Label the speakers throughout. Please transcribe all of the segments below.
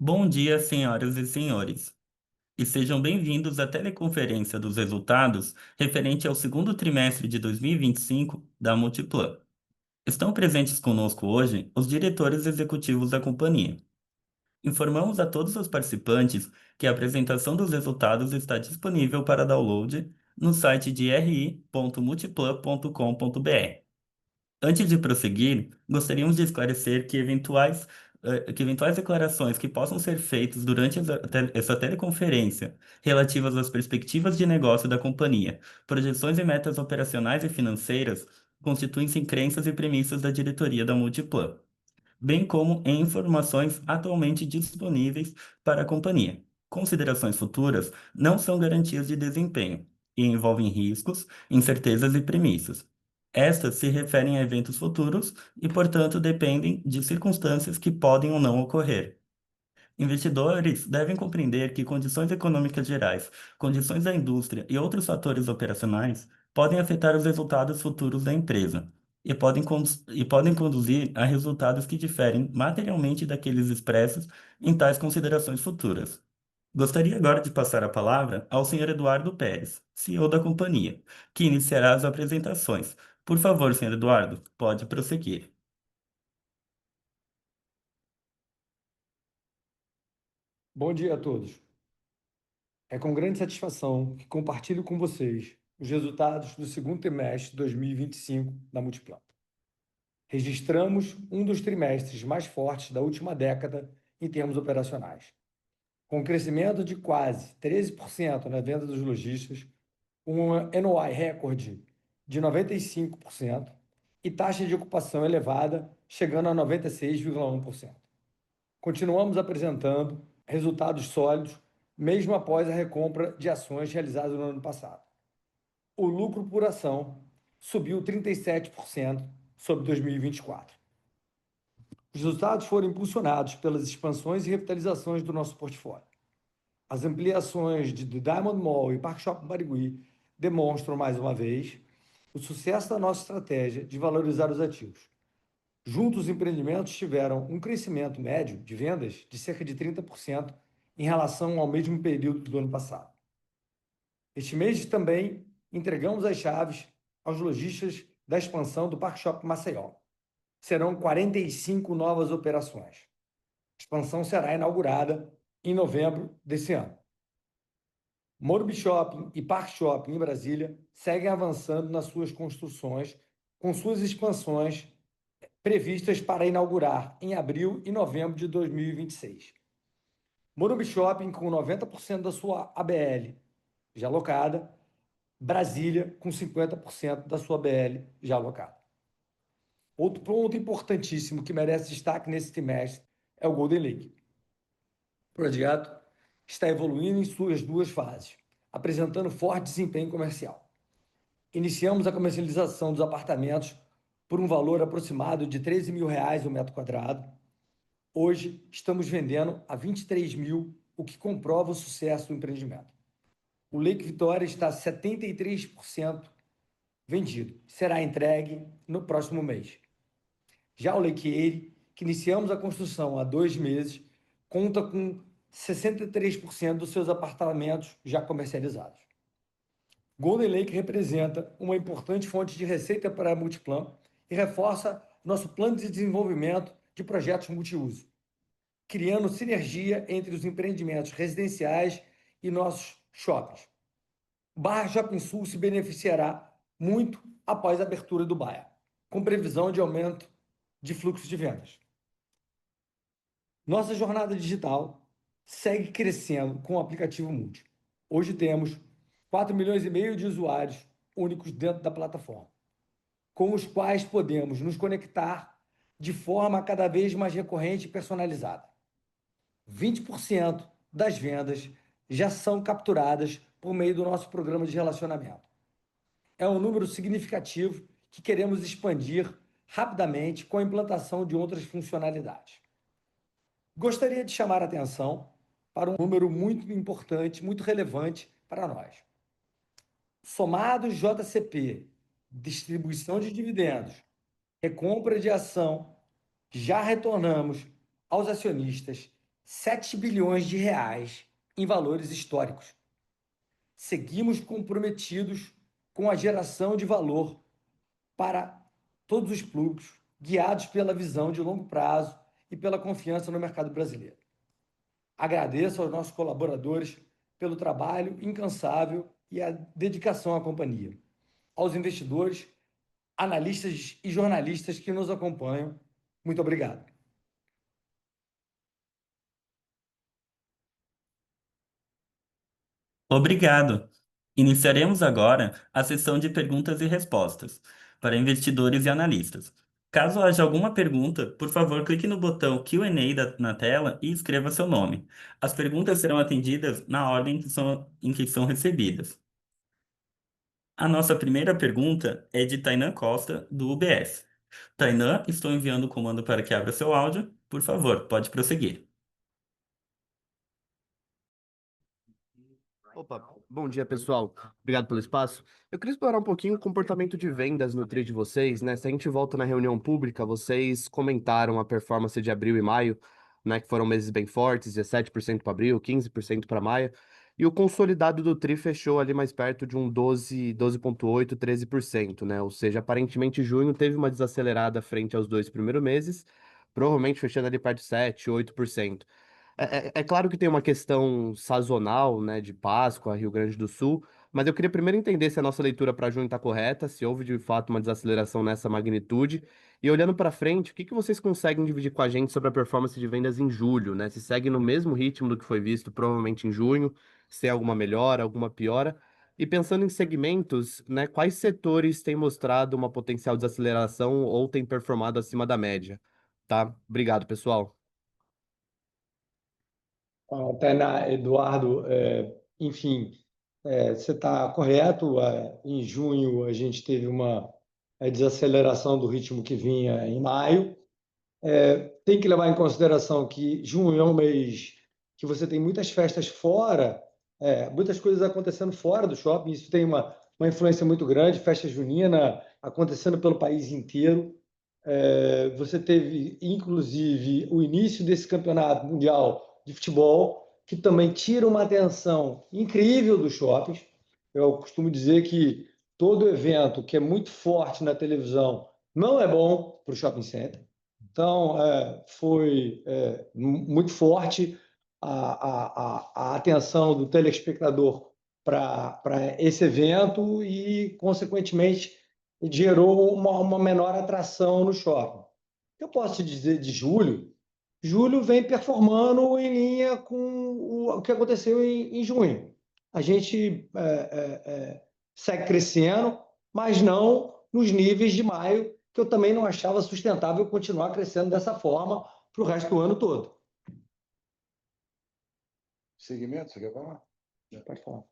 Speaker 1: Bom dia, senhoras e senhores, e sejam bem-vindos à teleconferência dos resultados referente ao segundo trimestre de 2025 da Multiplan. Estão presentes conosco hoje os diretores executivos da companhia. Informamos a todos os participantes que a apresentação dos resultados está disponível para download no site de ri.multiplan.com.br. Antes de prosseguir, gostaríamos de esclarecer que eventuais declarações que possam ser feitas durante essa teleconferência, relativas às perspectivas de negócio da companhia, projeções e metas operacionais e financeiras, constituem-se em crenças e premissas da diretoria da Multiplan, bem como em informações atualmente disponíveis para a companhia. Considerações futuras não são garantias de desempenho e envolvem riscos, incertezas e premissas. Estas se referem a eventos futuros e, portanto, dependem de circunstâncias que podem ou não ocorrer. Investidores devem compreender que condições econômicas gerais, condições da indústria e outros fatores operacionais podem afetar os resultados futuros da empresa e podem conduzir a resultados que diferem materialmente daqueles expressos em tais considerações futuras. Gostaria agora de passar a palavra ao Sr. Eduardo Pérez, CEO da companhia, que iniciará as apresentações. Por favor, Sr. Eduardo, pode prosseguir.
Speaker 2: Bom dia a todos. É com grande satisfação que compartilho com vocês os resultados do segundo trimestre de 2025 da Multiplan. Registramos um dos trimestres mais fortes da última década em termos operacionais, com um crescimento de quase 13% na venda dos lojistas, um NOI recorde de 95% e taxa de ocupação elevada, chegando a 96,1%. Continuamos apresentando resultados sólidos, mesmo após a recompra de ações realizadas no ano passado. O lucro por ação subiu 37% sobre 2024. Os resultados foram impulsionados pelas expansões e revitalizações do nosso portfólio. As ampliações de Diamond Mall e Park Shopping Barigui demonstram, mais uma vez, o sucesso da nossa estratégia de valorizar os ativos. Juntos, os empreendimentos tiveram um crescimento médio de vendas de cerca de 30% em relação ao mesmo período do ano passado. Este mês também entregamos as chaves aos lojistas da expansão do Park Shopping Maceió. Serão 45 novas operações. A expansão será inaugurada em novembro desse ano. Morumbi Shopping e Park Shopping em Brasília seguem avançando nas suas construções, com suas expansões previstas para inaugurar em abril e novembro de 2026. Morumbi Shopping com 90% da sua ABL já alocada, Brasília com 50% da sua ABL já alocada. Outro ponto importantíssimo que merece destaque nesse trimestre é o Golden Lake. O projeto está evoluindo em suas duas fases, apresentando forte desempenho comercial. Iniciamos a comercialização dos apartamentos por um valor aproximado de R$ 13 mil o metro quadrado. Hoje, estamos vendendo a 23 mil, o que comprova o sucesso do empreendimento. O Lake Vitória está 73% vendido. Será entregue no próximo mês. Já o Lake Erie, que iniciamos a construção há 2 meses, conta com 63% dos seus apartamentos já comercializados. Golden Lake representa uma importante fonte de receita para a Multiplan e reforça nosso plano de desenvolvimento de projetos multiuso, criando sinergia entre os empreendimentos residenciais e nossos shoppings. O Barra Shopping Sul se beneficiará muito após a abertura do Baia, com previsão de aumento de fluxo de vendas. Nossa jornada digital segue crescendo com o aplicativo Multi. Hoje temos 4,5 milhões de usuários únicos dentro da plataforma, com os quais podemos nos conectar de forma cada vez mais recorrente e personalizada. 20% das vendas já são capturadas por meio do nosso programa de relacionamento. É um número significativo que queremos expandir rapidamente com a implantação de outras funcionalidades. Gostaria de chamar a atenção para um número muito importante, muito relevante para nós. Somados JCP, distribuição de dividendos, recompra de ação, já retornamos aos acionistas R$ 7 bilhões em valores históricos. Seguimos comprometidos com a geração de valor para todos os públicos, guiados pela visão de longo prazo e pela confiança no mercado brasileiro. Agradeço aos nossos colaboradores pelo trabalho incansável e a dedicação à companhia. Aos investidores, analistas e jornalistas que nos acompanham, muito obrigado.
Speaker 1: Obrigado. Iniciaremos agora a sessão de perguntas e respostas para investidores e analistas. Caso haja alguma pergunta, por favor, clique no botão Q&A na tela e escreva seu nome. As perguntas serão atendidas na ordem em que são recebidas. A nossa primeira pergunta é de Tainan Costa, do UBS. Tainan, estou enviando o comando para que abra seu áudio. Por favor, pode prosseguir.
Speaker 3: Opa, bom dia pessoal. Obrigado pelo espaço. Eu queria explorar um pouquinho o comportamento de vendas no TRI de vocês, né? Se a gente volta na reunião pública, vocês comentaram a performance de abril e maio, né? Que foram meses bem fortes, 17% para abril, 15% para maio. E o consolidado do TRI fechou ali mais perto de um 12,8, 13%, né? Ou seja, aparentemente junho teve uma desacelerada frente aos dois primeiros meses, provavelmente fechando ali perto de 7, 8%. É claro que tem uma questão sazonal, né, de Páscoa, Rio Grande do Sul, mas eu queria primeiro entender se a nossa leitura para junho está correta, se houve de fato uma desaceleração nessa magnitude, e olhando para frente, o que que vocês conseguem dividir com a gente sobre a performance de vendas em julho, né? Se segue no mesmo ritmo do que foi visto provavelmente em junho, se tem alguma melhora, alguma piora, e pensando em segmentos, né, quais setores têm mostrado uma potencial desaceleração ou têm performado acima da média, tá? Obrigado, pessoal.
Speaker 2: Tainá, Eduardo, enfim, você está correto. Em junho, a gente teve uma desaceleração do ritmo que vinha em maio. Tem que levar em consideração que junho é um mês que você tem muitas festas fora, muitas coisas acontecendo fora do shopping. Isso tem uma influência muito grande, festa junina acontecendo pelo país inteiro. Você teve, inclusive, o início desse campeonato mundial de futebol, que também tira uma atenção incrível dos shoppings. Eu costumo dizer que todo evento que é muito forte na televisão não é bom para o shopping center. Então, foi muito forte a atenção do telespectador para esse evento e, consequentemente, gerou uma menor atração no shopping. Eu posso te dizer de julho, julho vem performando em linha com o que aconteceu em junho. A gente segue crescendo, mas não nos níveis de maio, que eu também não achava sustentável continuar crescendo dessa forma para o resto do ano todo.
Speaker 4: Segmento, você quer falar?
Speaker 2: Pode falar.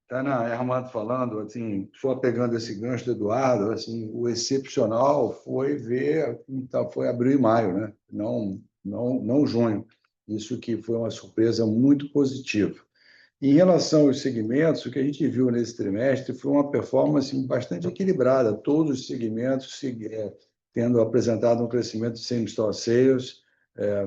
Speaker 4: Tainá, é Armando falando, assim, só pegando esse gancho do Eduardo, assim, o excepcional foi ver, então, foi abril e maio, né? Não junho. Isso que foi uma surpresa muito positiva. Em relação aos segmentos, o que a gente viu nesse trimestre foi uma performance bastante equilibrada, todos os segmentos tendo apresentado um crescimento de same-store sales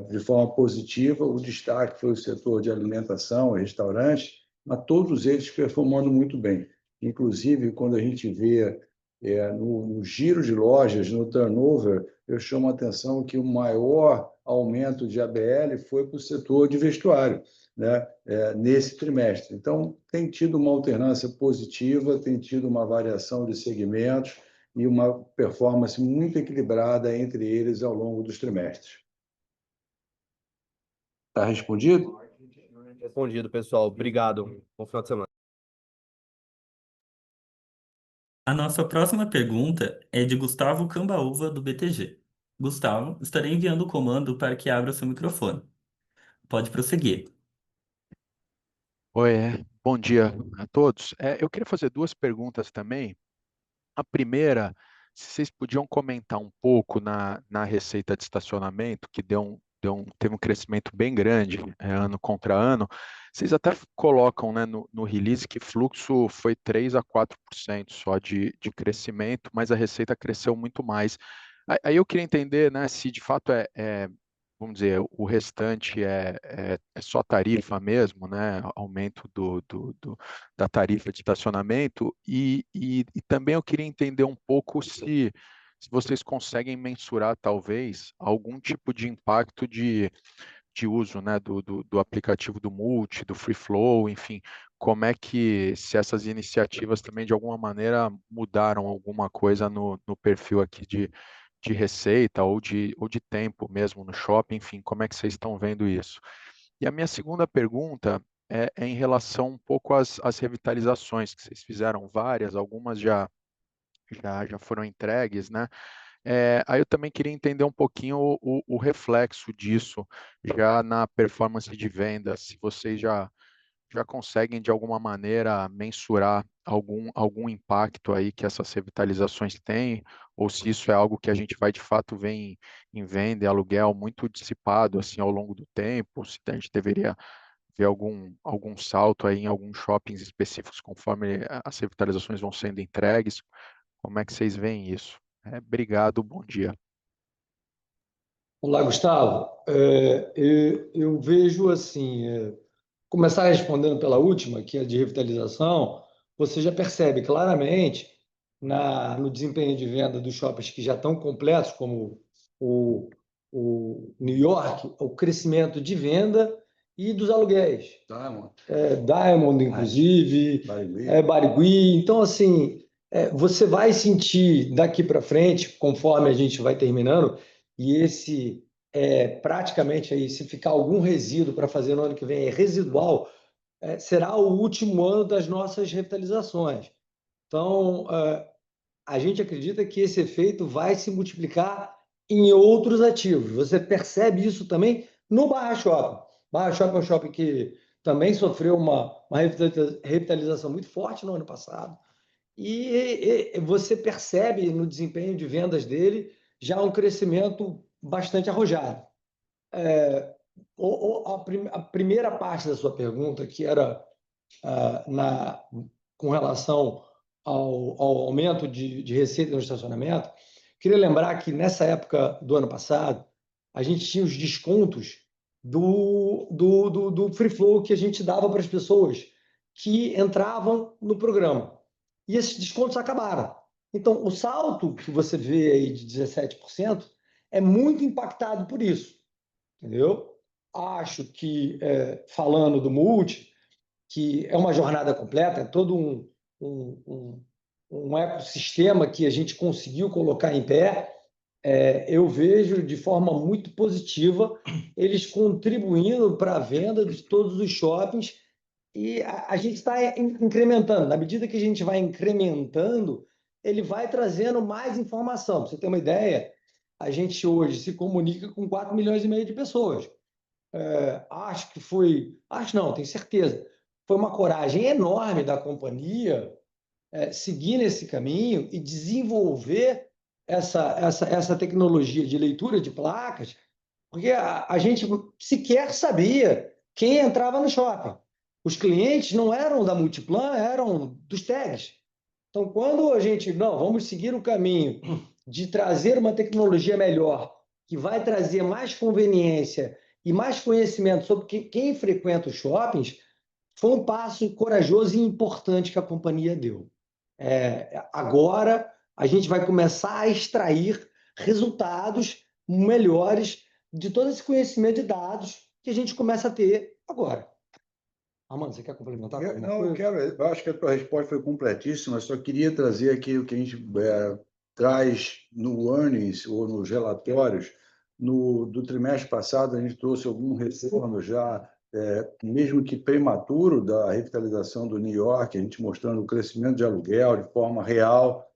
Speaker 4: de forma positiva. O destaque foi o setor de alimentação e restaurante, mas todos eles performando muito bem. Inclusive, quando a gente vê no giro de lojas, no turnover, eu chamo a atenção que o maior aumento de ABL foi para o setor de vestuário, né, nesse trimestre. Então, tem tido uma alternância positiva, tem tido uma variação de segmentos e uma performance muito equilibrada entre eles ao longo dos trimestres. Está respondido?
Speaker 3: Respondido, pessoal. Obrigado. Bom final de semana.
Speaker 1: A nossa próxima pergunta é de Gustavo Cambaúva, do BTG. Gustavo, estarei enviando o comando para que abra seu microfone. Pode prosseguir.
Speaker 5: Oi, bom dia a todos. Eu queria fazer duas perguntas também. A primeira, se vocês podiam comentar um pouco na receita de estacionamento, que teve um crescimento bem grande, ano contra ano. Vocês até colocam, né, no release que fluxo foi 3 a 4% só de crescimento, mas a receita cresceu muito mais. Aí eu queria entender, né, se de fato vamos dizer, o restante é só tarifa mesmo, né? Aumento da tarifa de estacionamento. E também eu queria entender um pouco se vocês conseguem mensurar, talvez, algum tipo de impacto de uso, né, do aplicativo do Multi, do Free Flow, enfim, como é que, se essas iniciativas também de alguma maneira mudaram alguma coisa no perfil aqui de receita ou de tempo mesmo no shopping, enfim, como é que vocês estão vendo isso? E a minha segunda pergunta é em relação um pouco às revitalizações, que vocês fizeram várias, algumas já foram entregues, né? Aí eu também queria entender um pouquinho o reflexo disso já na performance de venda, se vocês já conseguem de alguma maneira mensurar algum impacto aí que essas revitalizações têm, ou se isso é algo que a gente vai de fato ver em venda e aluguel muito dissipado assim ao longo do tempo, ou se a gente deveria ver algum salto aí em alguns shoppings específicos conforme as revitalizações vão sendo entregues. Como é que vocês veem isso? Obrigado, bom dia.
Speaker 2: Olá, Gustavo. Eu vejo assim, começar respondendo pela última, que é de revitalização, você já percebe claramente no desempenho de venda dos shoppings que já estão completos, como o, o New York, o crescimento de venda e dos aluguéis.
Speaker 4: Diamond,
Speaker 2: Diamond, inclusive,
Speaker 4: Barigui.
Speaker 2: Barigui. Então, assim, você vai sentir daqui para frente, conforme a gente vai terminando, e esse praticamente aí, se ficar algum resíduo para fazer no ano que vem, é residual, será o último ano das nossas revitalizações. Então, a gente acredita que esse efeito vai se multiplicar em outros ativos. Você percebe isso também no Barra Shopping. Barra Shopping é um shopping que também sofreu uma revitalização muito forte no ano passado. E você percebe no desempenho de vendas dele já um crescimento bastante arrojado. A primeira parte da sua pergunta, que era com relação ao aumento de receita no estacionamento, queria lembrar que nessa época do ano passado, a gente tinha os descontos do Free Flow que a gente dava para as pessoas que entravam no programa. E esses descontos acabaram. Então, o salto que você vê aí de 17% é muito impactado por isso, entendeu? Acho que, falando do Multi, que é uma jornada completa, é todo um, um, um ecossistema que a gente conseguiu colocar em pé. Eu vejo de forma muito positiva eles contribuindo para a venda de todos os shoppings e a gente está incrementando. Na medida que a gente vai incrementando, ele vai trazendo mais informação. Para você ter uma ideia, a gente hoje se comunica com 4 milhões e meio de pessoas. Acho que foi, acho não, tenho certeza, foi uma coragem enorme da companhia seguir nesse caminho e desenvolver essa tecnologia de leitura de placas, porque a gente sequer sabia quem entrava no shopping. Os clientes não eram da Multiplan, eram dos tags. Então, quando a gente, não, vamos seguir o caminho de trazer uma tecnologia melhor, que vai trazer mais conveniência e mais conhecimento sobre quem frequenta os shoppings, foi um passo corajoso e importante que a companhia deu. Agora, a gente vai começar a extrair resultados melhores de todo esse conhecimento de dados que a gente começa a ter agora. Amanda, você quer complementar com alguma
Speaker 4: Não,
Speaker 2: coisa?
Speaker 4: eu acho que a tua resposta foi completíssima, só queria trazer aqui o que a gente traz no earnings ou nos relatórios. Do trimestre passado, a gente trouxe algum retorno já, mesmo que prematuro, da revitalização do New York, a gente mostrando o crescimento de aluguel de forma real.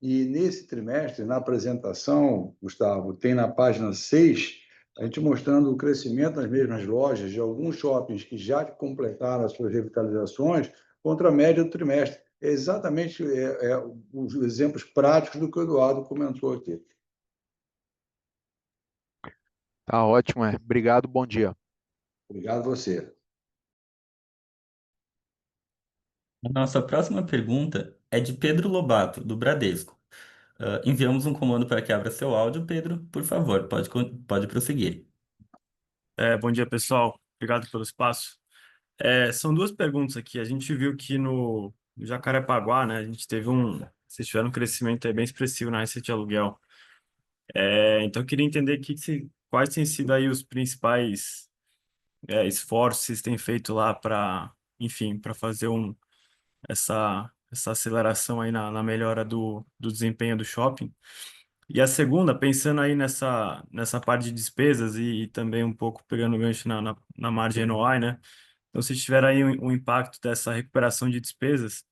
Speaker 4: E nesse trimestre, na apresentação, Gustavo, tem na página 6 a gente mostrando o crescimento nas mesmas lojas de alguns shoppings que já completaram as suas revitalizações contra a média do trimestre. É exatamente os exemplos práticos do que o Eduardo comentou aqui.
Speaker 5: Tá ótimo, obrigado, bom dia.
Speaker 4: Obrigado a você.
Speaker 1: A nossa próxima pergunta é de Pedro Lobato, do Bradesco. Enviamos um comando para que abra seu áudio, Pedro. Por favor, pode prosseguir.
Speaker 6: Bom dia, pessoal. Obrigado pelo espaço. São duas perguntas aqui. A gente viu que no Jacarepaguá, né, a gente teve vocês tiveram um crescimento bem expressivo na receita de aluguel. Então, eu queria entender quais têm sido aí os principais esforços que vocês têm feito lá para, enfim, para fazer essa aceleração aí na melhora do desempenho do shopping. E a segunda, pensando aí nessa parte de despesas e também um pouco pegando o gancho na margem NOI, né? Então, se tiver aí um impacto dessa recuperação de despesas,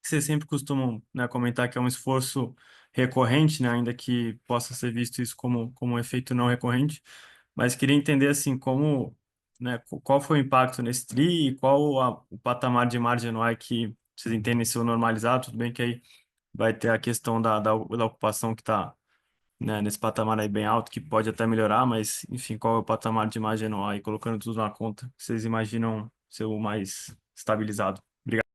Speaker 6: que vocês sempre costumam, né, comentar que é um esforço recorrente, né, ainda que possa ser visto isso como um efeito não recorrente, mas queria entender, assim, né, qual foi o impacto nesse TRI e qual o patamar de margem NOI que vocês entendem ser o normalizado. Tudo bem que aí vai ter a questão da ocupação que está, né, nesse patamar aí bem alto, que pode até melhorar, mas, enfim, qual é o patamar de margem anual? E colocando tudo na conta, vocês imaginam ser o mais estabilizado? Obrigado.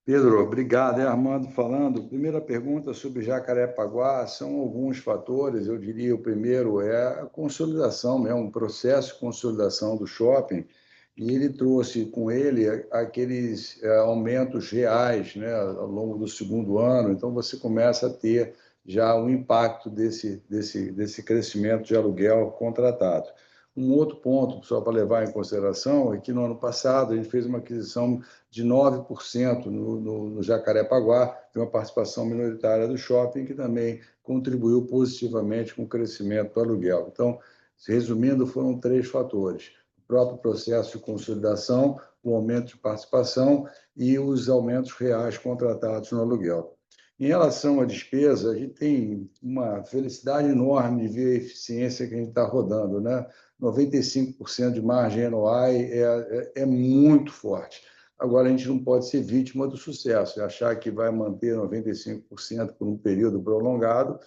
Speaker 4: Pedro, obrigado. É Armando falando. Primeira pergunta sobre Jacarepaguá, são alguns fatores. Eu diria o primeiro é a consolidação mesmo, um processo de consolidação do shopping, e ele trouxe com ele aqueles aumentos reais, né, ao longo do segundo ano. Então, você começa a ter já o impacto desse crescimento de aluguel contratado. Um outro ponto, só para levar em consideração, é que no ano passado a gente fez uma aquisição de 9% no Jacarepaguá, de uma participação minoritária do shopping, que também contribuiu positivamente com o crescimento do aluguel. Então, resumindo, foram três fatores: o próprio processo de consolidação, o aumento de participação e os aumentos reais contratados no aluguel. Em relação à despesa, a gente tem uma felicidade enorme de ver a eficiência que a gente está rodando, né? 95% de margem NOI é muito forte. Agora, a gente não pode ser vítima do sucesso e achar que vai manter 95% por um período prolongado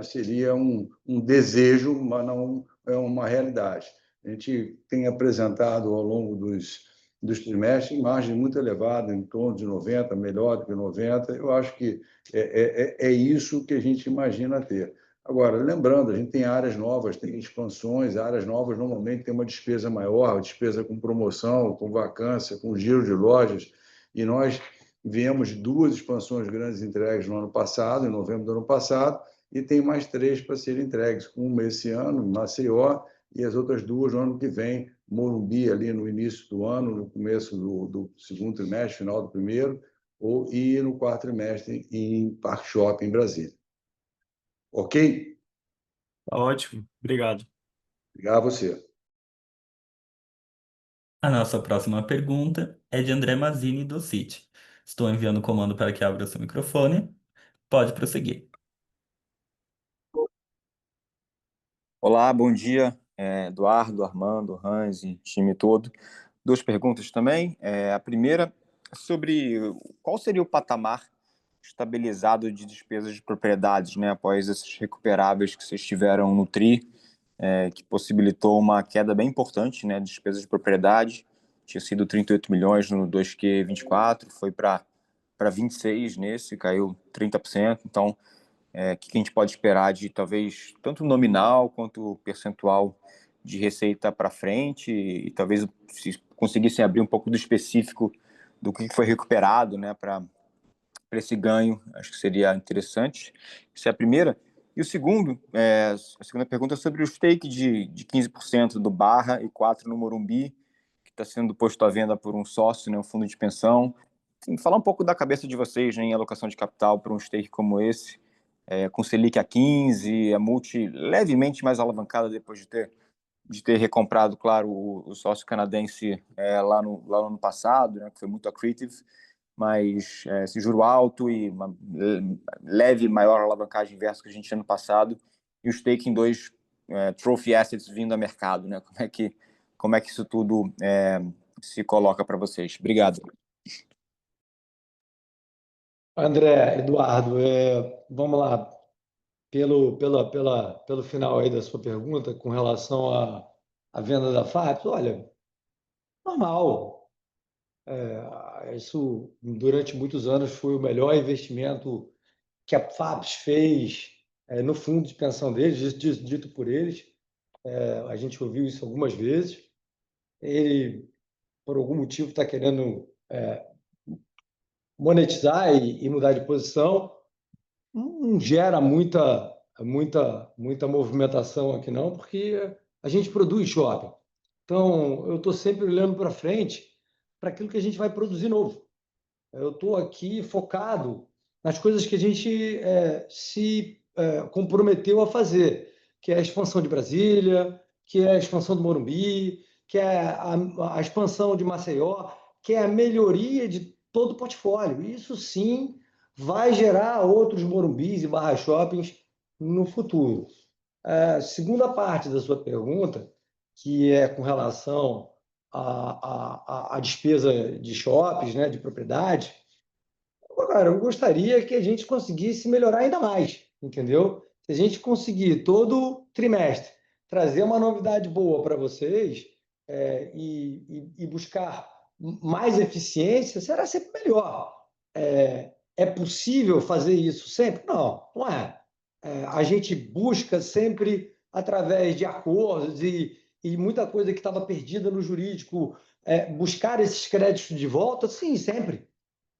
Speaker 4: seria um desejo, mas não é uma realidade. A gente tem apresentado ao longo dos trimestres margem muito elevada, em torno de 90%, melhor do que 90%. Eu acho que é isso que a gente imagina ter. Agora, lembrando, a gente tem áreas novas, tem expansões, áreas novas normalmente têm uma despesa maior, despesa com promoção, com vacância, com giro de lojas, e nós viemos duas expansões grandes entregues no ano passado, em novembro do ano passado, e tem mais três para serem entregues, uma esse ano, em Maceió, e as outras duas no ano que vem, Morumbi ali no início do ano, no começo do segundo trimestre, final do primeiro, e no quarto trimestre em Park Shopping, em Brasília. Ok?
Speaker 6: Tá ótimo. Obrigado.
Speaker 4: Obrigado a você.
Speaker 1: A nossa próxima pergunta é de André Mazzini, do Citi. Estou enviando o comando para que abra o seu microfone. Pode prosseguir.
Speaker 7: Olá, bom dia, Eduardo, Armando, Hans e time todo. Duas perguntas também. A primeira sobre qual seria o patamar estabilizado de despesas de propriedades, né, após esses recuperáveis que vocês tiveram no TRI, que possibilitou uma queda bem importante, né, de despesas de propriedade. Tinha sido 38 milhões no 2Q24, foi para 26 nesse, caiu 30%. Então, o que a gente pode esperar de talvez tanto nominal quanto percentual de receita para frente, e talvez se conseguissem abrir um pouco do específico do que foi recuperado, né, para esse ganho, acho que seria interessante. Essa é a primeira. E o segundo, a segunda pergunta é sobre o stake de 15% do Barra e 4% no Morumbi, que está sendo posto à venda por um sócio, né, um fundo de pensão. Enfim, falar um pouco da cabeça de vocês, né, em alocação de capital para um stake como esse, com Selic a 15, a multi levemente mais alavancada depois de ter recomprado, claro, o sócio canadense lá no ano passado, né, que foi muito accretive, mas esse juro alto e uma leve maior alavancagem versus que a gente tinha no passado, e o stake em dois trophy assets vindo a mercado, né? Como é que isso tudo se coloca para vocês? Obrigado.
Speaker 2: André, Eduardo, vamos lá. Pelo final aí da sua pergunta, com relação à venda da FAPES, olha, normal. Isso, durante muitos anos, foi o melhor investimento que a FAPES fez no fundo de pensão deles, dito por eles. A gente ouviu isso algumas vezes. Ele, por algum motivo, está querendo monetizar e mudar de posição. Não gera muita movimentação aqui, não, porque a gente produz shopping. Então, eu estou sempre olhando para frente para aquilo que a gente vai produzir novo. Eu estou aqui focado nas coisas que a gente se comprometeu a fazer, que é a expansão de Brasília, que é a expansão do Morumbi, que é a expansão de Maceió, que é a melhoria de todo o portfólio. Isso sim vai gerar outros Morumbis e barra shoppings no futuro. A segunda parte da sua pergunta, que é com relação à despesa de shoppings, né, de propriedade, cara, eu gostaria que a gente conseguisse melhorar ainda mais, entendeu? Se a gente conseguir todo trimestre trazer uma novidade boa para vocês e buscar mais eficiência, será sempre melhor. É possível fazer isso sempre? Não, não é. A gente busca sempre através de acordos e muita coisa que estava perdida no jurídico, buscar esses créditos de volta, sim, sempre.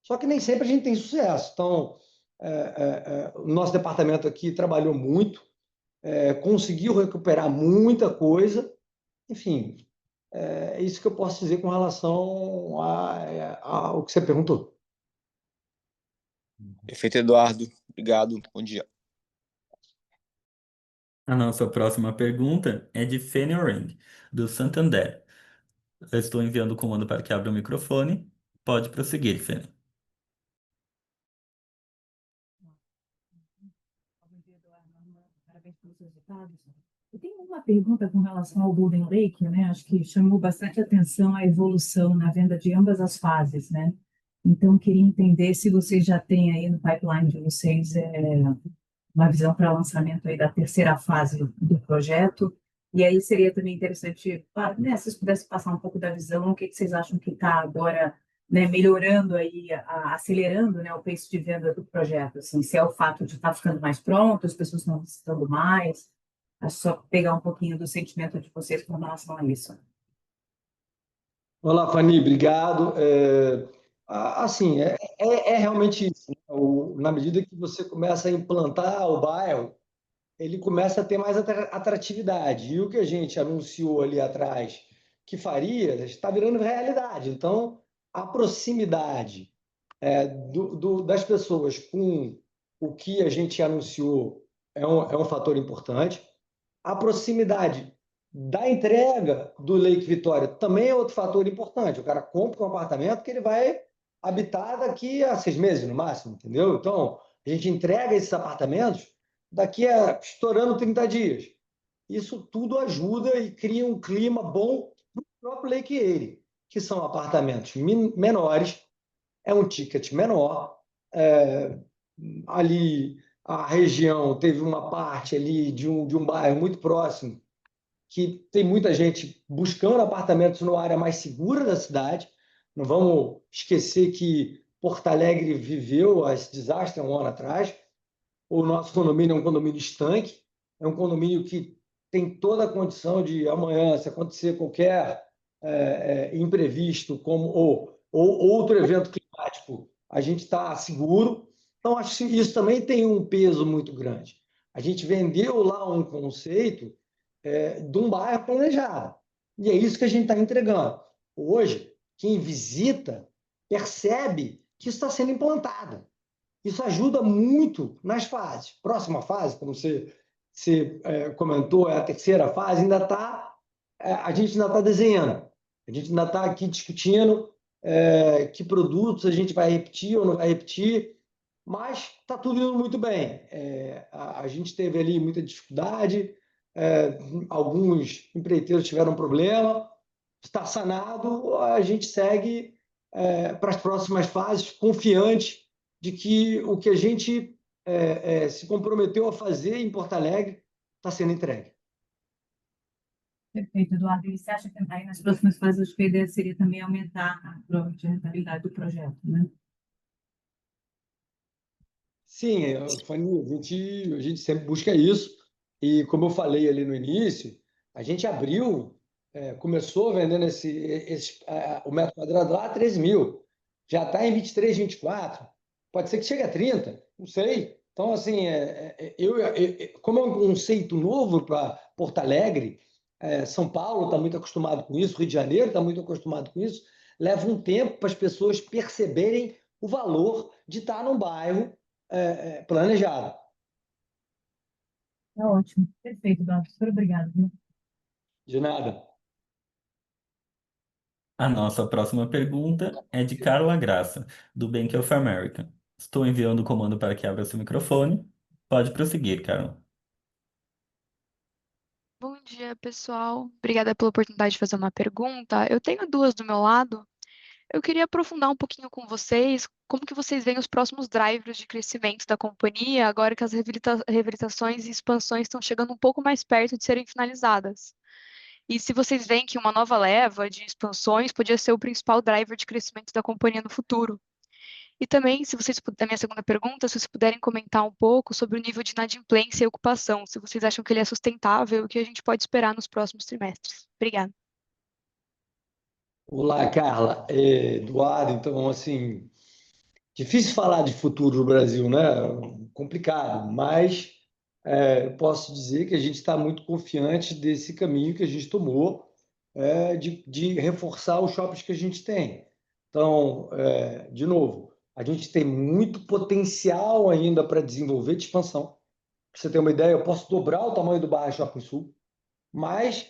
Speaker 2: Só que nem sempre a gente tem sucesso. Então, o nosso departamento aqui trabalhou muito, conseguiu recuperar muita coisa. Enfim, é isso que eu posso dizer com relação ao que você perguntou.
Speaker 7: Perfeito, Eduardo. Obrigado. Bom dia.
Speaker 1: A nossa próxima pergunta é de Fanny Orang, do Santander. Eu estou enviando o comando para que abra o microfone. Pode prosseguir, Fanny.
Speaker 8: Bom dia, Eduardo. Parabéns pelos resultados. Eu tenho uma pergunta com relação ao Golden Lake, né? Acho que chamou bastante atenção a evolução na venda de ambas as fases, né? Então, queria entender se vocês já têm aí no pipeline de vocês uma visão para lançamento aí da terceira fase do projeto. E aí seria também interessante, né, se vocês pudessem passar um pouco da visão, o que vocês acham que está agora, né, melhorando aí, acelerando, né, o pace de venda do projeto, assim, se é o fato de estar ficando mais pronto, as pessoas estão visitando mais, é só pegar um pouquinho do sentimento de vocês com relação a isso.
Speaker 2: Olá, Fanny, obrigado. Assim, realmente isso, né? Na medida que você começa a implantar o bairro, ele começa a ter mais atratividade. E o que a gente anunciou ali atrás que faria está virando realidade. Então, a proximidade das pessoas com o que a gente anunciou é um fator importante. A proximidade da entrega do Lake Vitória também é outro fator importante. O cara compra um apartamento que ele vai habitar daqui a 6 meses, no máximo, entendeu? Então, a gente entrega esses apartamentos daqui a estourando 30 dias. Isso tudo ajuda e cria um clima bom para o próprio Lake Erie, que são apartamentos menores, é um ticket menor. Ali, a região teve uma parte ali de um bairro muito próximo que tem muita gente buscando apartamentos numa área mais segura da cidade. Não vamos esquecer que Porto Alegre viveu esse desastre há um ano atrás. O nosso condomínio é um condomínio estanque, é um condomínio que tem toda a condição de amanhã, se acontecer qualquer imprevisto, ou outro evento climático, a gente está seguro. Então, acho que isso também tem um peso muito grande. A gente vendeu lá um conceito de um bairro planejado. E é isso que a gente está entregando. Hoje, quem visita percebe que isso está sendo implantado. Isso ajuda muito nas fases. Próxima fase, como você comentou, é a terceira fase, a gente ainda está desenhando. A gente ainda está aqui discutindo que produtos a gente vai repetir ou não vai repetir, mas está tudo indo muito bem. A gente teve ali muita dificuldade, alguns empreiteiros tiveram problema, está sanado, a gente segue para as próximas fases, confiante de que o que a gente se comprometeu a fazer em Porto Alegre está sendo entregue.
Speaker 8: Perfeito, Eduardo. E você acha que aí nas próximas fases acho que a ideia seria também aumentar a prova de rentabilidade do projeto, né?
Speaker 2: Sim, Fanny, a gente sempre busca isso. E como eu falei ali no início, A gente abriu, começou vendendo o metro quadrado lá a 13 mil. Já está em 23, 24. Pode ser que chegue a 30, não sei. Então, assim, como é um conceito novo para Porto Alegre, São Paulo está muito acostumado com isso, Rio de Janeiro está muito acostumado com isso, leva um tempo para as pessoas perceberem o valor de estar num bairro planejado.
Speaker 8: Tá ótimo. Perfeito, Eduardo. Super obrigada, viu?
Speaker 2: De nada.
Speaker 1: A nossa próxima pergunta é de Carla Graça, do Bank of America. Estou enviando o comando para que abra seu microfone. Pode prosseguir, Carla.
Speaker 9: Bom dia, pessoal. Obrigada pela oportunidade de fazer uma pergunta. Eu tenho duas do meu lado. Eu queria aprofundar um pouquinho com vocês como que vocês veem os próximos drivers de crescimento da companhia, agora que as reabilitações e expansões estão chegando um pouco mais perto de serem finalizadas. E se vocês veem que uma nova leva de expansões podia ser o principal driver de crescimento da companhia no futuro. E também, se vocês, a minha segunda pergunta, se vocês puderem comentar um pouco sobre o nível de inadimplência e ocupação, se vocês acham que ele é sustentável e o que a gente pode esperar nos próximos trimestres. Obrigada.
Speaker 2: Olá, Carla. Eduardo, então, assim, difícil falar de futuro no Brasil, né? Complicado, mas posso dizer que a gente está muito confiante desse caminho que a gente tomou, de reforçar os shoppings que a gente tem. Então, de novo, a gente tem muito potencial ainda para desenvolver de expansão. Para você ter uma ideia, eu posso dobrar o tamanho do Barra Shopping Sul, mas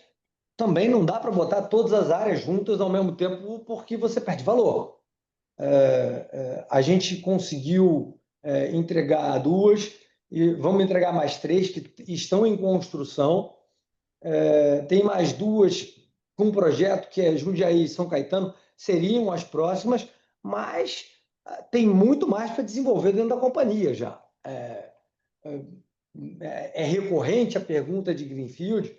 Speaker 2: também não dá para botar todas as áreas juntas ao mesmo tempo porque você perde valor. A gente conseguiu entregar duas e vamos entregar mais três que estão em construção. Tem mais duas com um projeto que é Jundiaí e São Caetano, seriam as próximas, mas tem muito mais para desenvolver dentro da companhia já. É recorrente a pergunta de Greenfield,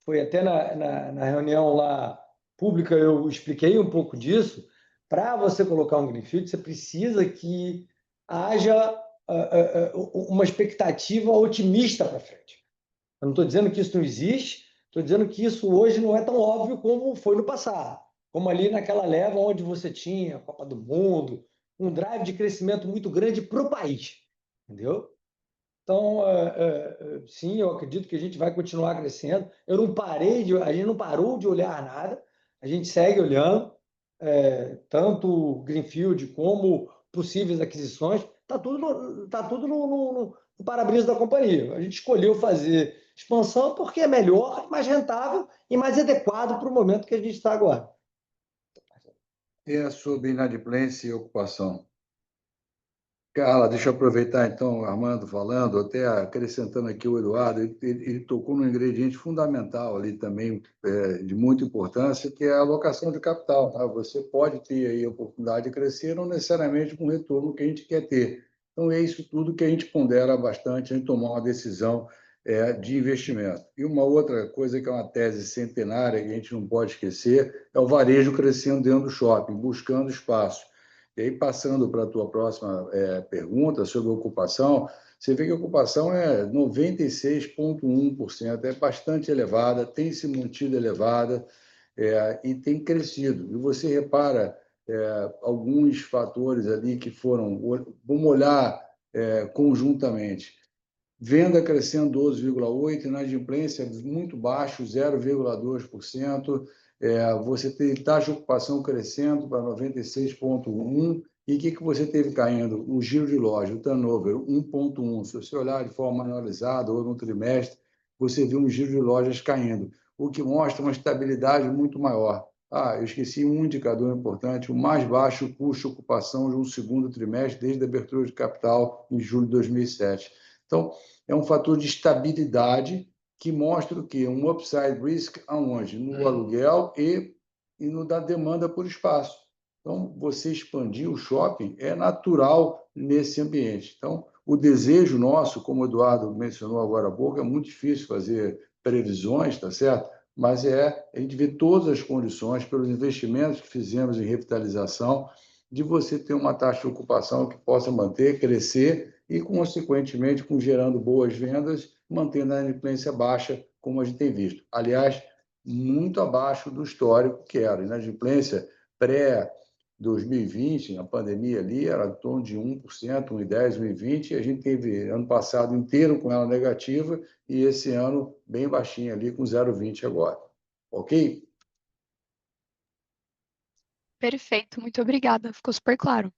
Speaker 2: foi até na reunião lá pública, eu expliquei um pouco disso. Para você colocar um greenfield, você precisa que haja uma expectativa otimista para frente. Eu não estou dizendo que isso não existe, estou dizendo que isso hoje não é tão óbvio como foi no passado. Como ali naquela leva onde você tinha a Copa do Mundo, um drive de crescimento muito grande para o país. Entendeu? Então, sim, eu acredito que a gente vai continuar crescendo. A gente não parou de olhar nada, a gente segue olhando, tanto Greenfield como possíveis aquisições, tá tudo no para-brisa da companhia. A gente escolheu fazer expansão porque é melhor, mais rentável e mais adequado para o momento que a gente está agora.
Speaker 4: É sobre inadimplência e ocupação. Carla, deixa eu aproveitar então, Armando falando, até acrescentando aqui o Eduardo, ele tocou num ingrediente fundamental ali também, de muita importância, que é a alocação de capital. Tá? Você pode ter aí a oportunidade de crescer, não necessariamente com o retorno que a gente quer ter. Então, é isso tudo que a gente pondera bastante em tomar uma decisão de investimento. E uma outra coisa que é uma tese centenária que a gente não pode esquecer é o varejo crescendo dentro do shopping, buscando espaço. E aí, passando para a tua próxima pergunta sobre ocupação, você vê que a ocupação é 96,1%, é bastante elevada, tem se mantido elevada e tem crescido. E você repara alguns fatores ali que foram, vamos olhar conjuntamente. Venda crescendo 12,8%, inadimplência muito baixo, 0,2%. Você tem taxa de ocupação crescendo para 96,1%. E o que você teve caindo? O giro de loja, o turnover, 1,1%. Se você olhar de forma anualizada ou no trimestre, você vê um giro de lojas caindo, o que mostra uma estabilidade muito maior. Eu esqueci um indicador importante, o mais baixo custo de ocupação de um segundo trimestre desde a abertura de capital em julho de 2007. Então, é um fator de estabilidade que mostra o quê? Um upside risk aonde? No aluguel e no da demanda por espaço. Então, você expandir o shopping é natural nesse ambiente. Então, o desejo nosso, como o Eduardo mencionou agora há pouco, é muito difícil fazer previsões, tá certo? Mas a gente vê todas as condições, pelos investimentos que fizemos em revitalização, de você ter uma taxa de ocupação que possa manter, crescer e, consequentemente, gerando boas vendas mantendo a inadimplência baixa, como a gente tem visto. Aliás, muito abaixo do histórico que era. A inadimplência pré-2020, na pandemia ali, era em torno de 1%, 1,10%, 1,20%, e a gente teve ano passado inteiro com ela negativa e esse ano bem baixinha ali, com 0,20% agora. Ok?
Speaker 9: Perfeito, muito obrigada. Ficou super claro.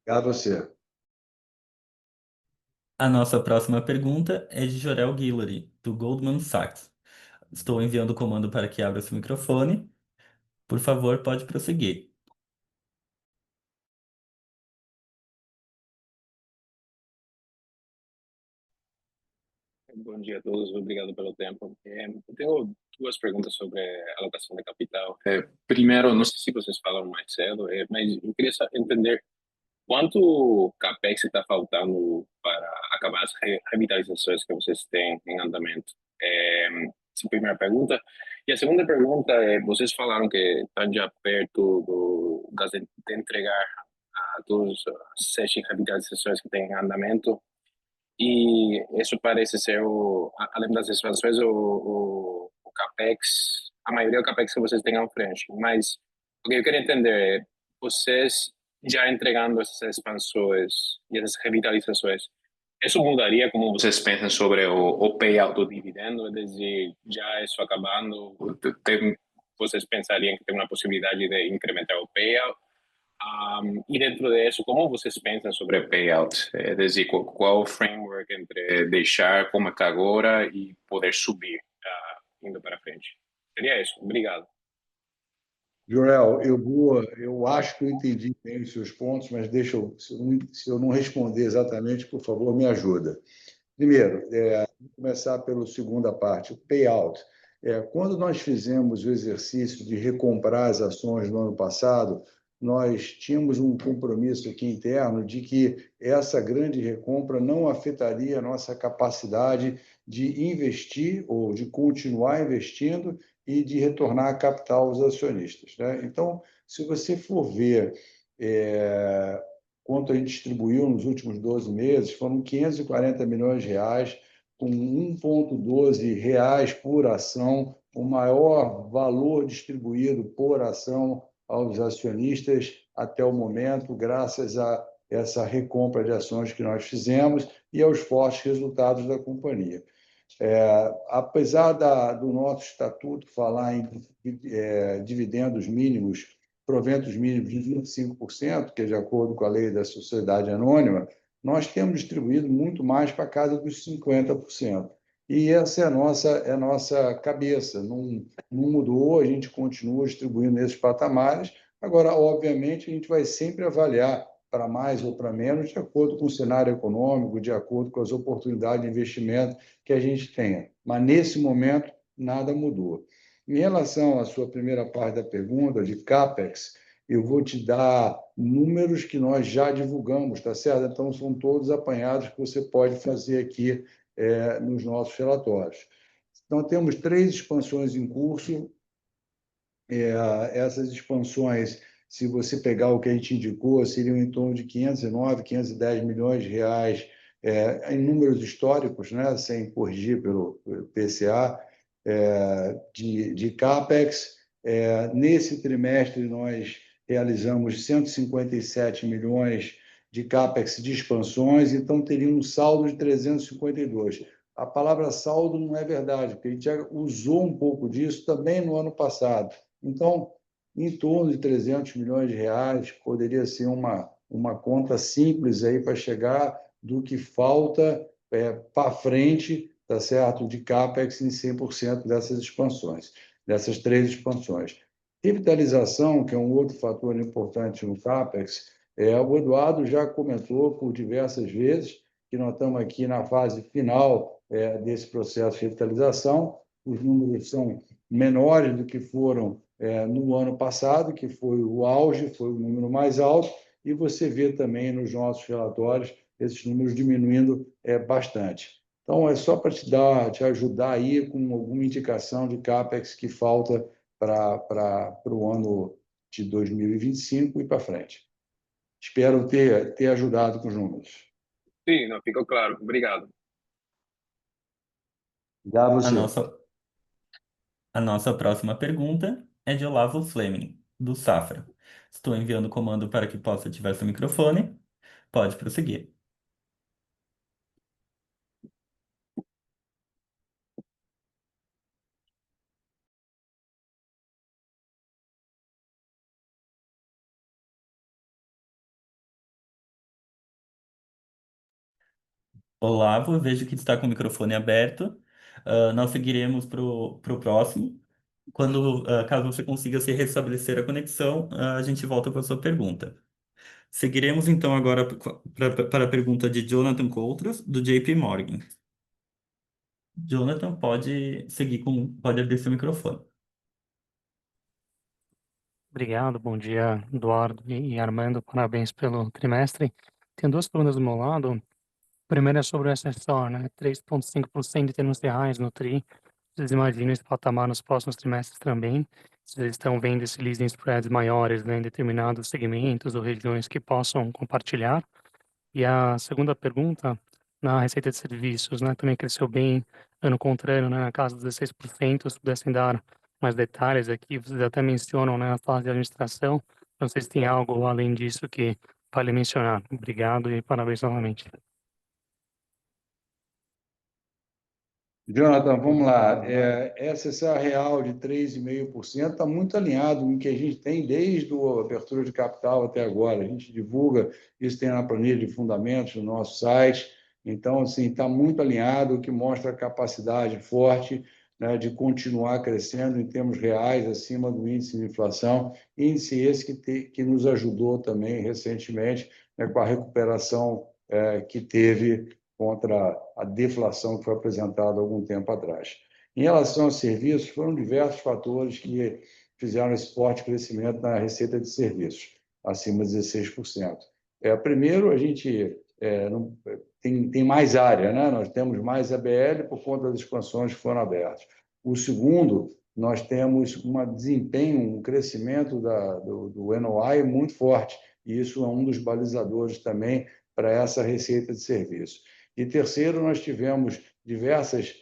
Speaker 4: Obrigado a você.
Speaker 1: A nossa próxima pergunta é de Jorel Guillory, do Goldman Sachs. Estou enviando o comando para que abra seu microfone. Por favor, pode prosseguir.
Speaker 10: Bom dia a todos, obrigado pelo tempo. Eu tenho duas perguntas sobre alocação de capital. Primeiro, não sei se vocês falaram mais cedo, mas eu queria entender quanto CAPEX está faltando para acabar as revitalizações que vocês têm em andamento. Essa é a primeira pergunta. E a segunda pergunta é, vocês falaram que estão já perto de entregar a todas as 7 revitalizações que têm em andamento. E isso parece ser, além das expansões, o CAPEX, a maioria do CAPEX que vocês têm à frente. Mas o que eu quero entender é, vocês já entregando essas expansões e essas revitalizações, isso mudaria como vocês pensam sobre o payout do dividendo? É dizer, já isso acabando, vocês pensariam que tem uma possibilidade de incrementar o payout? E dentro disso, como vocês pensam sobre payout? É dizer, qual o framework entre deixar como está agora e poder subir indo para frente? Seria isso. Obrigado.
Speaker 4: Jorel, eu acho que eu entendi bem os seus pontos, mas se eu não responder exatamente, por favor, me ajuda. Primeiro, vou começar pela segunda parte, o payout. Quando nós fizemos o exercício de recomprar as ações no ano passado, nós tínhamos um compromisso aqui interno de que essa grande recompra não afetaria a nossa capacidade de investir ou de continuar investindo e de retornar capital aos acionistas, né? Então, se você for ver quanto a gente distribuiu nos últimos 12 meses, foram 540 milhões de reais, com 1,12 reais por ação, o maior valor distribuído por ação aos acionistas até o momento, graças a essa recompra de ações que nós fizemos e aos fortes resultados da companhia. Apesar do nosso estatuto falar em dividendos mínimos, proventos mínimos de 25%, que é de acordo com a lei da sociedade anônima, nós temos distribuído muito mais para a casa dos 50%. E essa é a nossa cabeça, não mudou, a gente continua distribuindo nesses patamares. Agora, obviamente, a gente vai sempre avaliar para mais ou para menos, de acordo com o cenário econômico, de acordo com as oportunidades de investimento que a gente tenha. Mas, nesse momento, nada mudou. Em relação à sua primeira parte da pergunta, de CAPEX, eu vou te dar números que nós já divulgamos, tá certo? Então, são todos apanhados que você pode fazer aqui nos nossos relatórios. Então, temos 3 expansões em curso. Essas expansões, se você pegar o que a gente indicou, seriam em torno de 509, 510 milhões de reais em números históricos, né, sem corrigir pelo PCA, de CAPEX. Nesse trimestre, nós realizamos 157 milhões de CAPEX de expansões, então teria um saldo de 352. A palavra saldo não é verdade, porque a gente já usou um pouco disso também no ano passado. Então, em torno de 300 milhões de reais, poderia ser uma conta simples aí para chegar do que falta para frente, tá certo? De CAPEX em 100% dessas expansões, dessas 3 expansões. Revitalização, que é um outro fator importante no CAPEX, o Eduardo já comentou por diversas vezes que nós estamos aqui na fase final desse processo de revitalização. Os números são menores do que foram no ano passado, que foi o auge, foi o número mais alto, e você vê também nos nossos relatórios esses números diminuindo bastante. Então, é só para te ajudar aí com alguma indicação de CAPEX que falta para o ano de 2025 e para frente. Espero ter ajudado com os números.
Speaker 10: Sim, não, ficou claro. Obrigado.
Speaker 4: Dá
Speaker 1: A
Speaker 4: você.
Speaker 1: nossa, a nossa próxima pergunta é de Olavo Fleming, do Safra. Estou enviando o comando para que possa ativar seu microfone. Pode prosseguir. Olavo, eu vejo que está com o microfone aberto. Nós seguiremos para o próximo. Caso você consiga se restabelecer a conexão, a gente volta para a sua pergunta. Seguiremos então agora para a pergunta de Jonathan Coutras, do JP Morgan. Jonathan, pode abrir seu microfone.
Speaker 11: Obrigado, bom dia, Eduardo e Armando, parabéns pelo trimestre. Tenho duas perguntas do meu lado. A primeira é sobre o SSR, né? 3,5% de termos reais no TRI. Vocês imaginam esse patamar nos próximos trimestres também? Vocês estão vendo esse leasing spreads maiores, né, em determinados segmentos ou regiões que possam compartilhar? E a segunda pergunta, na receita de serviços, né, também cresceu bem ano contra ano, né, na casa dos 16%. Se pudessem dar mais detalhes aqui, vocês até mencionam, né, a fase de administração. Não sei se tem algo além disso que vale mencionar. Obrigado e parabéns novamente.
Speaker 4: Jonathan, vamos lá. SSA real de 3,5% está muito alinhado com o que a gente tem desde a abertura de capital até agora. A gente divulga, isso tem na planilha de fundamentos no nosso site. Então, assim, está muito alinhado, o que mostra a capacidade forte, né, de continuar crescendo em termos reais acima do índice de inflação, índice esse que nos ajudou também recentemente, né, com a recuperação que teve contra a deflação que foi apresentada há algum tempo atrás. Em relação aos serviços, foram diversos fatores que fizeram esse forte crescimento na receita de serviços, acima de 16%. Primeiro, a gente tem mais área, né? Nós temos mais ABL por conta das expansões que foram abertas. O segundo, nós temos um desempenho, um crescimento do NOI muito forte, e isso é um dos balizadores também para essa receita de serviço. E terceiro, nós tivemos diversas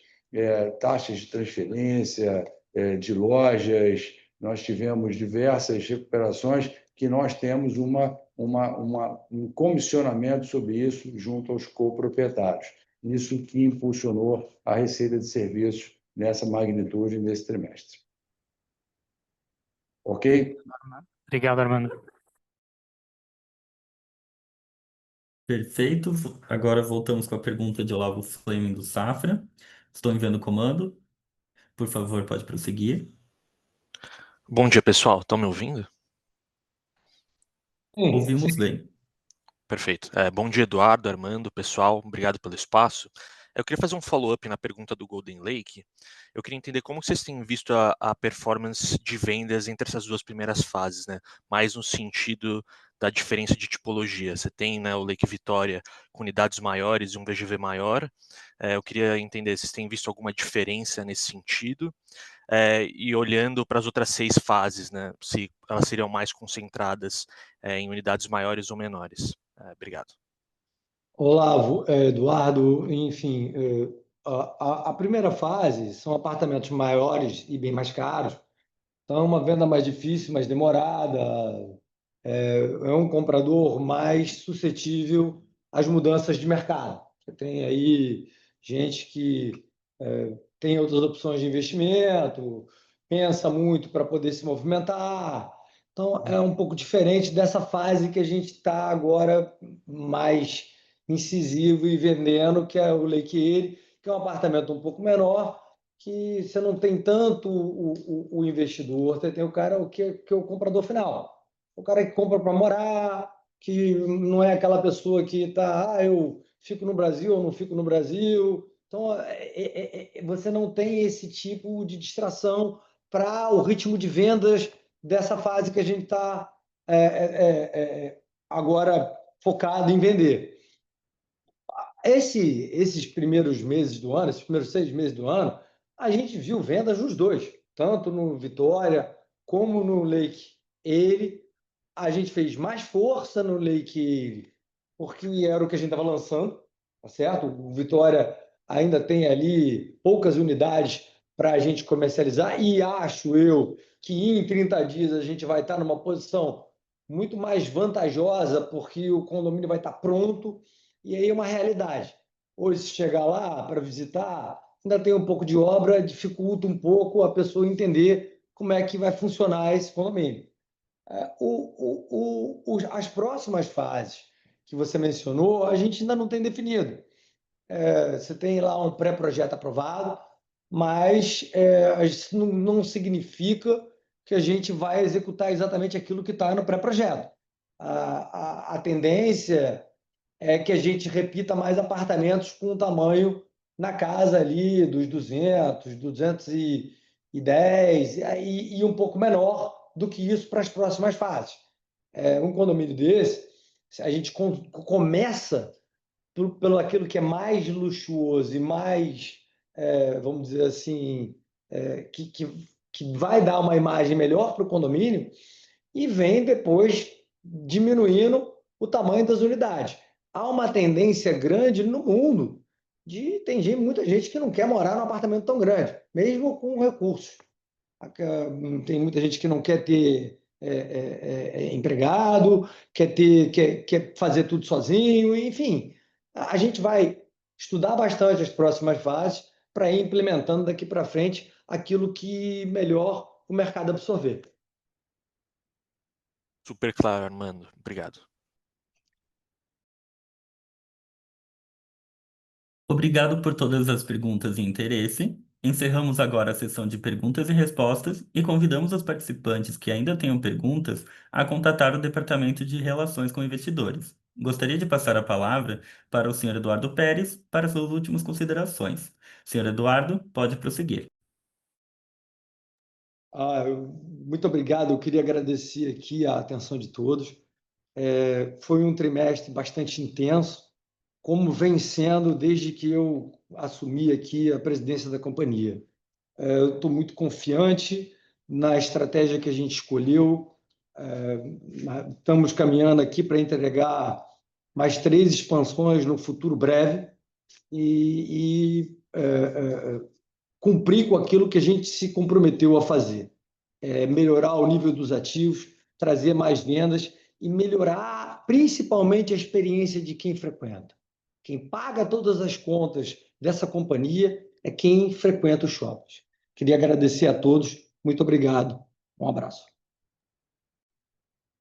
Speaker 4: taxas de transferência de lojas, nós tivemos diversas recuperações que nós temos um comissionamento sobre isso junto aos coproprietários. Isso que impulsionou a receita de serviços nessa magnitude nesse trimestre. Ok?
Speaker 11: Obrigado, Armando.
Speaker 1: Perfeito. Agora voltamos com a pergunta de Olavo Fleming do Safra. Estou enviando o comando. Por favor, pode prosseguir.
Speaker 12: Bom dia, pessoal. Estão me ouvindo?
Speaker 1: Ouvimos bem.
Speaker 12: Perfeito. Bom dia, Eduardo, Armando, pessoal. Obrigado pelo espaço. Eu queria fazer um follow-up na pergunta do Golden Lake. Eu queria entender como vocês têm visto a performance de vendas entre essas duas primeiras fases, né? Mais no sentido da diferença de tipologia. Você tem, né, o Lake Vitória com unidades maiores e um VGV maior. Eu queria entender se vocês têm visto alguma diferença nesse sentido. E olhando para as outras 6 fases, né, se elas seriam mais concentradas em unidades maiores ou menores. Obrigado.
Speaker 2: Olavo, Eduardo, enfim, a primeira fase são apartamentos maiores e bem mais caros, então é uma venda mais difícil, mais demorada, é um comprador mais suscetível às mudanças de mercado. Você tem aí gente que tem outras opções de investimento, pensa muito para poder se movimentar. Então, é um pouco diferente dessa fase que a gente está agora mais incisivo e vendendo, que é o Lake Erie, que é um apartamento um pouco menor, que você não tem tanto o investidor, você tem o cara que é o comprador final. O cara que compra para morar, que não é aquela pessoa que está, eu fico no Brasil ou não fico no Brasil. Então, você não tem esse tipo de distração para o ritmo de vendas dessa fase que a gente está agora focado em vender. Esses primeiros meses do ano, esses primeiros 6 meses do ano, a gente viu vendas nos dois, tanto no Vitória como no Lake Erie. A gente fez mais força no Lake Erie, porque era o que a gente estava lançando, tá certo? O Vitória, ainda tem ali poucas unidades para a gente comercializar, e acho eu que em 30 dias a gente vai estar numa posição muito mais vantajosa, porque o condomínio vai estar pronto, e aí é uma realidade. Hoje, se chegar lá para visitar, ainda tem um pouco de obra, dificulta um pouco a pessoa entender como é que vai funcionar esse condomínio. As próximas fases que você mencionou, a gente ainda não tem definido. Você tem lá um pré-projeto aprovado, mas isso não significa que a gente vai executar exatamente aquilo que está no pré-projeto. A tendência é que a gente repita mais apartamentos com um tamanho na casa ali dos 200, 210, e um pouco menor do que isso para as próximas fases. Um condomínio desse, a gente começa pelo aquilo que é mais luxuoso e mais, vamos dizer assim, que vai dar uma imagem melhor para o condomínio, e vem depois diminuindo o tamanho das unidades. Há uma tendência grande no mundo muita gente que não quer morar num apartamento tão grande, mesmo com recursos. Tem muita gente que não quer ter empregado, quer fazer tudo sozinho, enfim. A gente vai estudar bastante as próximas fases para ir implementando daqui para frente aquilo que melhor o mercado absorver.
Speaker 12: Super claro, Armando. Obrigado.
Speaker 1: Obrigado por todas as perguntas e interesse. Encerramos agora a sessão de perguntas e respostas e convidamos os participantes que ainda tenham perguntas a contatar o Departamento de Relações com Investidores. Gostaria de passar a palavra para o senhor Eduardo Pérez para suas últimas considerações. Senhor Eduardo, pode prosseguir.
Speaker 2: Muito obrigado. Eu queria agradecer aqui a atenção de todos. Foi um trimestre bastante intenso, como vem sendo desde que eu assumi aqui a presidência da companhia. Eu estou muito confiante na estratégia que a gente escolheu. Estamos caminhando aqui para entregar mais 3 expansões no futuro breve e cumprir com aquilo que a gente se comprometeu a fazer. Melhorar o nível dos ativos, trazer mais vendas e melhorar principalmente a experiência de quem frequenta. Quem paga todas as contas dessa companhia é quem frequenta os shoppings. Queria agradecer a todos. Muito obrigado. Um abraço.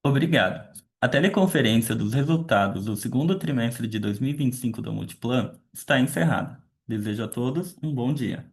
Speaker 1: Obrigado. A teleconferência dos resultados do segundo trimestre de 2025 da Multiplan está encerrada. Desejo a todos um bom dia.